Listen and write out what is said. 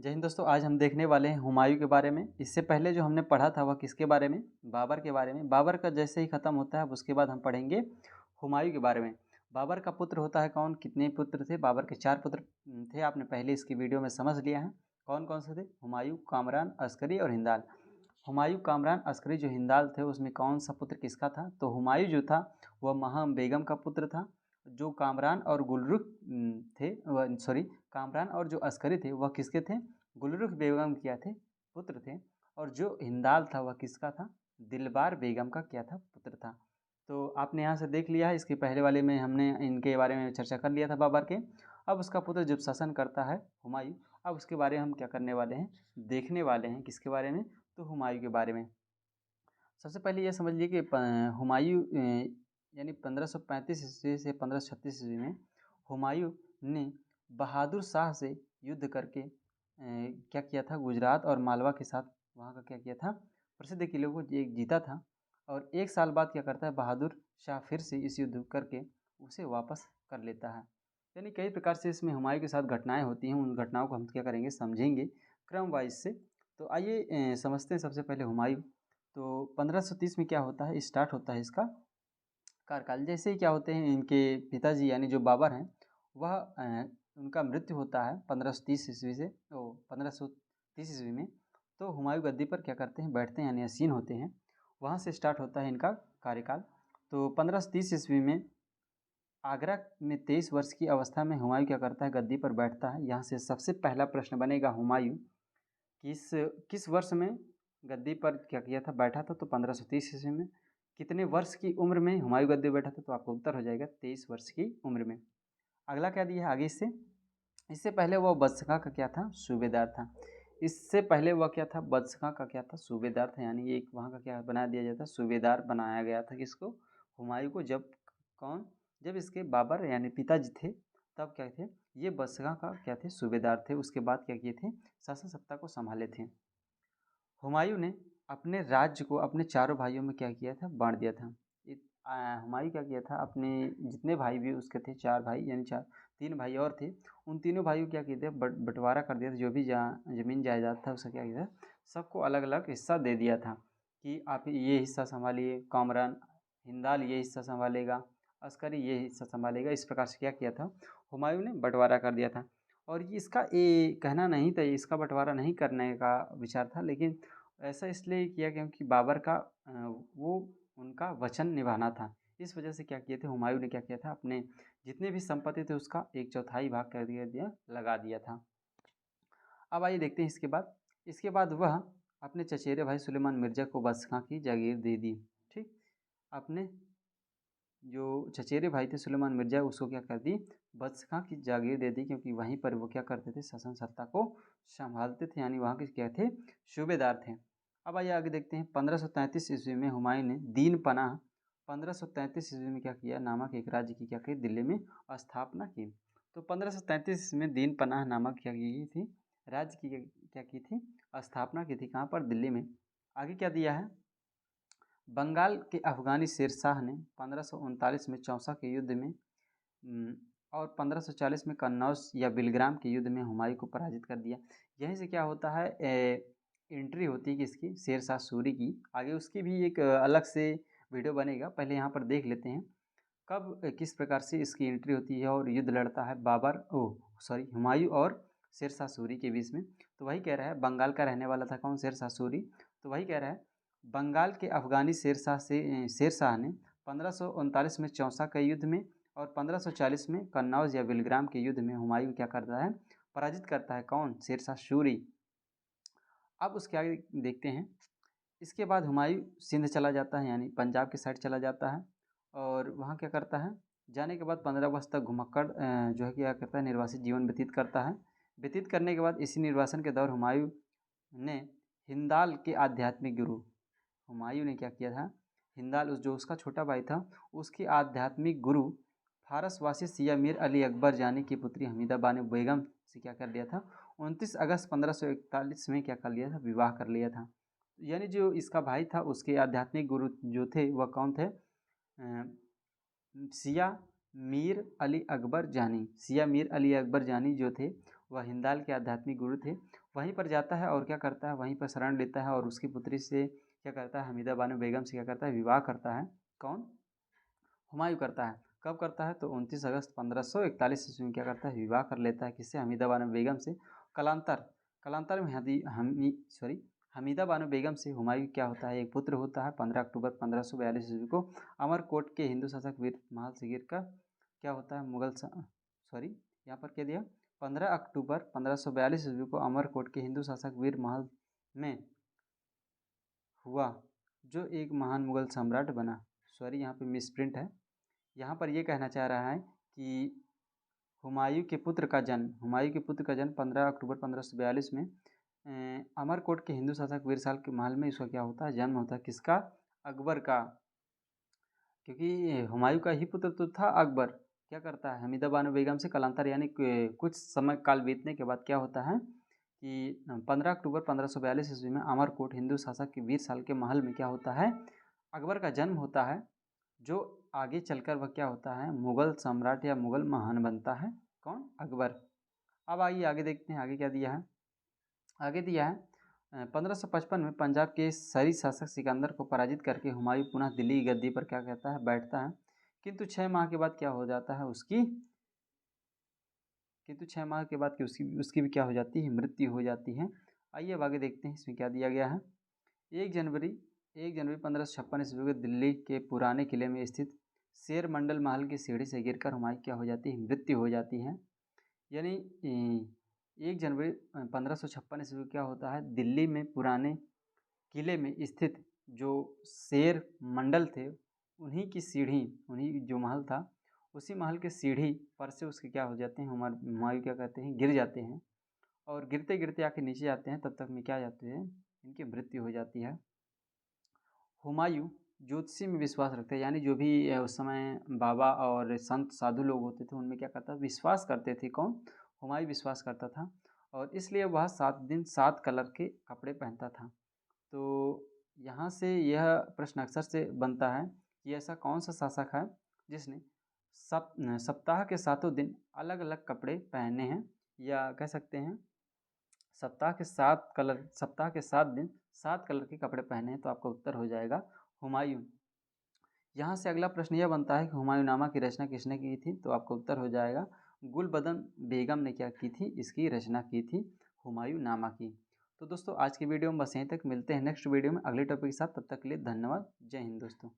जय हिंद दोस्तों, आज हम देखने वाले हैं हुमायूं के बारे में। इससे पहले जो हमने पढ़ा था वह किसके बारे में? बाबर के बारे में। बाबर का जैसे ही ख़त्म होता है अब उसके बाद हम पढ़ेंगे हुमायूं के बारे में। बाबर का पुत्र होता है कौन? कितने पुत्र थे? बाबर के 4 पुत्र थे। आपने पहले इसकी वीडियो में समझ लिया है। कौन कौन से थे? हुमायूं, कामरान, अस्करी और हिंदाल। हुमायूं, कामरान, अस्करी जो हिंदाल थे उसमें कौन सा पुत्र किसका था? तो हुमायूं जो था वह महम बेगम का पुत्र था। जो कामरान और गुलरुख थे, वह सॉरी, कामरान और जो अस्करी थे वह किसके थे? गुलरुख बेगम क्या थे? पुत्र थे। और जो हिंदाल था वह किसका था? दिलबार बेगम का क्या था? पुत्र था। तो आपने यहाँ से देख लिया है। इसके पहले वाले में हमने इनके बारे में चर्चा कर लिया था बाबर के। अब उसका पुत्र जब शासन करता है हुमायूं, अब उसके बारे में हम क्या करने वाले हैं? देखने वाले हैं। किसके बारे में? तो हुमायूं के बारे में। सबसे पहले ये समझ लीजिए कि हुमायूं यानी 1535 ईस्वी से 1536 ईस्वी में हुमायूं ने बहादुर शाह से युद्ध करके क्या किया था? गुजरात और मालवा के साथ वहाँ का क्या किया था? प्रसिद्ध किलों को एक जीता था। और 1 साल बाद क्या करता है? बहादुर शाह फिर से इस युद्ध करके उसे वापस कर लेता है। यानी कई प्रकार से इसमें हुमायूं के साथ घटनाएं होती हैं। उन घटनाओं को हम क्या करेंगे? समझेंगे क्रम वाइज से। तो आइए समझते हैं सबसे पहले हुमायूं। तो 1530 में क्या होता है? स्टार्ट होता है इसका कार्यकाल। जैसे ही क्या होते हैं, इनके पिताजी यानी जो बाबर हैं वह उनका मृत्यु होता है 1530 ईस्वी से, 1530 ईस्वी में। तो हुमायूं गद्दी पर क्या करते हैं? बैठते हैं यानी आसीन होते हैं। वहाँ से स्टार्ट होता है इनका कार्यकाल। तो 1530 ईस्वी में आगरा में 23 वर्ष की अवस्था में हुमायूं क्या करता है? गद्दी पर बैठता है। यहाँ से सबसे पहला प्रश्न बनेगा, हुमायूं किस किस वर्ष में गद्दी पर क्या किया था? बैठा था। तो 1530 ईस्वी में। कितने वर्ष की उम्र में हुमायूं गद्दी पर बैठा था? तो आपका उत्तर हो जाएगा 23 वर्ष की उम्र में। अगला क्या दिया है आगे इससे पहले वह बदसगां का क्या था? सूबेदार था। इससे पहले वह क्या था? बदसगां का क्या था? सूबेदार था। यानी एक वहाँ का क्या बना दिया जाता? सूबेदार बनाया गया था। किसको? हुमायूं को। जब कौन? जब इसके बाबर यानी पिताजी थे तब क्या थे? ये बदसगां का क्या थे? सूबेदार थे। उसके बाद क्या किए थे? शासन सत्ता को संभाले थे। हुमायूं ने अपने राज्य को अपने चारों भाइयों में क्या किया था? बांट दिया था। हुमायूं क्या किया था? अपने जितने भाई भी उसके थे, 4 भाई यानी 3 भाई और थे, उन तीनों भाइयों को क्या किए थे? बंटवारा कर दिया था। जो भी जमीन जायदाद था उसका क्या किया था? सबको अलग अलग हिस्सा दे दिया था कि आप ये हिस्सा संभालिए, कामरान हिंदाल ये हिस्सा संभालेगा, अस्करी ये हिस्सा संभालेगा। इस प्रकार से क्या किया था? हुमायूं ने बंटवारा कर दिया था। और ये इसका कहना नहीं था, इसका बंटवारा नहीं करने का विचार था, लेकिन ऐसा इसलिए किया क्योंकि बाबर का वो उनका वचन निभाना था। इस वजह से क्या किए थे? हुमायूं ने क्या किया था? अपने जितने भी संपत्ति थे उसका 1/4 भाग कर दिया लगा दिया था। अब आइए देखते हैं इसके बाद वह अपने चचेरे भाई सुलेमान मिर्जा को बदख्शां की जागीर दे दी। ठीक। अपने जो चचेरे भाई थे सुलेमान मिर्जा, उसको क्या कर दी? बदख्शां की जागीर दे दी, क्योंकि वहीं पर वो क्या करते थे? शासन सत्ता को संभालते थे। यानी वहाँ के क्या थे? सूबेदार थे। अब आइए आगे देखते हैं। 1533 ईस्वी में हुमायूं ने दीन पनाह 1533 ईस्वी में क्या किया? नामक एक राज्य की क्या की? दिल्ली में स्थापना की। तो 1533 में दीन पनाह नामक क्या की थी? राज्य की क्या की थी? स्थापना की थी। कहाँ पर? दिल्ली में। आगे क्या दिया है? बंगाल के अफगानी शेरशाह ने 1539 में चौसा के युद्ध में और 1540 में कन्नौज या बिलग्राम के युद्ध में हुमायूं को पराजित कर दिया। यहीं से क्या होता है? एंट्री होती है किसकी? शेरशाह सूरी की। आगे उसकी भी एक अलग से वीडियो बनेगा, पहले यहाँ पर देख लेते हैं कब किस प्रकार से इसकी एंट्री होती है और युद्ध लड़ता है हुमायूं और शेरशाह सूरी के बीच में। तो वही कह रहा है, बंगाल का रहने वाला था कौन? शेरशाह सूरी। तो वही कह रहा है, बंगाल के अफगानी शेरशाह ने 1539 में चौसा के युद्ध में और 1540 में कन्नौज या बिलग्राम के युद्ध में हुमायूं क्या करता है? पराजित करता है। कौन? शेरशाह सूरी। अब उसके आगे देखते हैं। इसके बाद हुमायूं सिंध चला जाता है, यानी पंजाब के साइड चला जाता है। और वहाँ क्या करता है? जाने के बाद 15 वर्ष तक घुमक्कड़ जो है क्या करता है? निर्वासित जीवन व्यतीत करता है। व्यतीत करने के बाद इसी निर्वासन के दौर हुमायूं ने हिंदाल के आध्यात्मिक गुरु, हुमायूं ने क्या किया था? हिंदाल जो उसका छोटा भाई था, उसकी आध्यात्मिक गुरु फारसवासी सिया मीर अली अकबर जानी की पुत्री हमीदा बानो बेगम से क्या कर लिया था? 29 अगस्त 1541 में क्या कर लिया था? विवाह कर लिया था। यानी जो इसका भाई था उसके आध्यात्मिक गुरु जो थे वह कौन थे? सिया मीर अली अकबर जानी। सिया मीर अली अकबर जानी जो थे वह हिंदाल के आध्यात्मिक गुरु थे। वहीं पर जाता है और क्या करता है, वहीं पर शरण लेता है और उसकी पुत्री से क्या करता है, हमीदा बानो बेगम से क्या करता है, विवाह करता है। कौन? हुमायूं करता है। कब करता है? तो 29 अगस्त 1541 ईस्वी में क्या करता है, विवाह कर लेता है। किससे? हमीदा बानो बेगम से। कालांतर कालांतर में हमीदा बानो बेगम से हुमायूं क्या होता है, एक पुत्र होता है। 15 अक्टूबर 1542 ईस्वी को अमरकोट के हिंदू शासक वीर महल सिगिर का क्या होता है, यहाँ पर क्या दिया, 15 अक्टूबर 1542 ईस्वी को अमरकोट के हिंदू शासक वीर महल में हुआ, जो एक महान मुगल सम्राट बना। यहाँ पे मिसप्रिंट है। यहाँ पर ये कहना चाह रहा है कि हुमायूं के पुत्र का जन्म 15 अक्टूबर 1542 में अमरकोट के हिंदू शासक वीरसाल के महल में इसका क्या होता है, जन्म होता है। किसका? अकबर का। क्योंकि हुमायूं का ही पुत्र तो था अकबर। क्या करता है, हमीदा बानो बेगम से कालांतर यानी कुछ समय काल बीतने के बाद क्या होता है कि 15 अक्टूबर 1542 ईस्वी में अमरकोट हिंदू शासक के वीरसाल के महल में क्या होता है, अकबर का जन्म होता है, जो आगे चलकर वह क्या होता है, मुगल सम्राट या मुगल महान बनता है। कौन? अकबर। अब आइए आगे देखते हैं, आगे क्या दिया है। आगे दिया है 1555 में पंजाब के सरी शासक सिकंदर को पराजित करके हुमायूं पुनः दिल्ली की गद्दी पर क्या कहता है, बैठता है। किंतु 6 माह के बाद क्या हो जाता है उसकी, किंतु 6 माह के बाद कि उसकी भी क्या हो जाती है, मृत्यु हो जाती है। आइए अब आगे देखते हैं इसमें क्या दिया गया है। 1 जनवरी 1556 ईस्वी को दिल्ली के पुराने किले में स्थित शेर मंडल महल की सीढ़ी से गिरकर हुमायूं क्या हो जाती है, मृत्यु हो जाती है। यानी 1 जनवरी 1556 ईस्वी को क्या होता है, दिल्ली में पुराने किले में स्थित जो शेर मंडल थे, उन्हीं जो महल था, उसी महल के सीढ़ी पर से उसके क्या हो जाते हैं, हुमायूं क्या कहते हैं, गिर जाते हैं। और गिरते गिरते आके नीचे जाते हैं, तब तक में क्या जाते हैं, इनकी मृत्यु हो जाती है। हुमायूं ज्योतिषी में विश्वास रखते हैं, यानी जो भी उस समय बाबा और संत साधु लोग होते थे, उनमें क्या करता, विश्वास करते थे। कौन? हुमायूं विश्वास करता था। और इसलिए वह 7 दिन 7 कलर के कपड़े पहनता था। तो यहाँ से यह प्रश्न अक्सर से बनता है कि ऐसा कौन सा शासक है जिसने सप्ताह के 7 दिन अलग अलग कपड़े पहने हैं, या कह सकते हैं सप्ताह के 7 दिन 7 कलर के कपड़े पहने हैं। तो आपका उत्तर हो जाएगा हुमायूं। यहाँ से अगला प्रश्न यह बनता है कि हुमायूंनामा की रचना किसने की थी, तो आपका उत्तर हो जाएगा गुलबदन बेगम ने क्या की थी, इसकी रचना की थी, हुमायूंनामा की। तो दोस्तों आज की वीडियो में बस यहीं तक, मिलते हैं नेक्स्ट वीडियो में अगले टॉपिक के साथ। तब तक के लिए धन्यवाद। जय हिंद दोस्तों।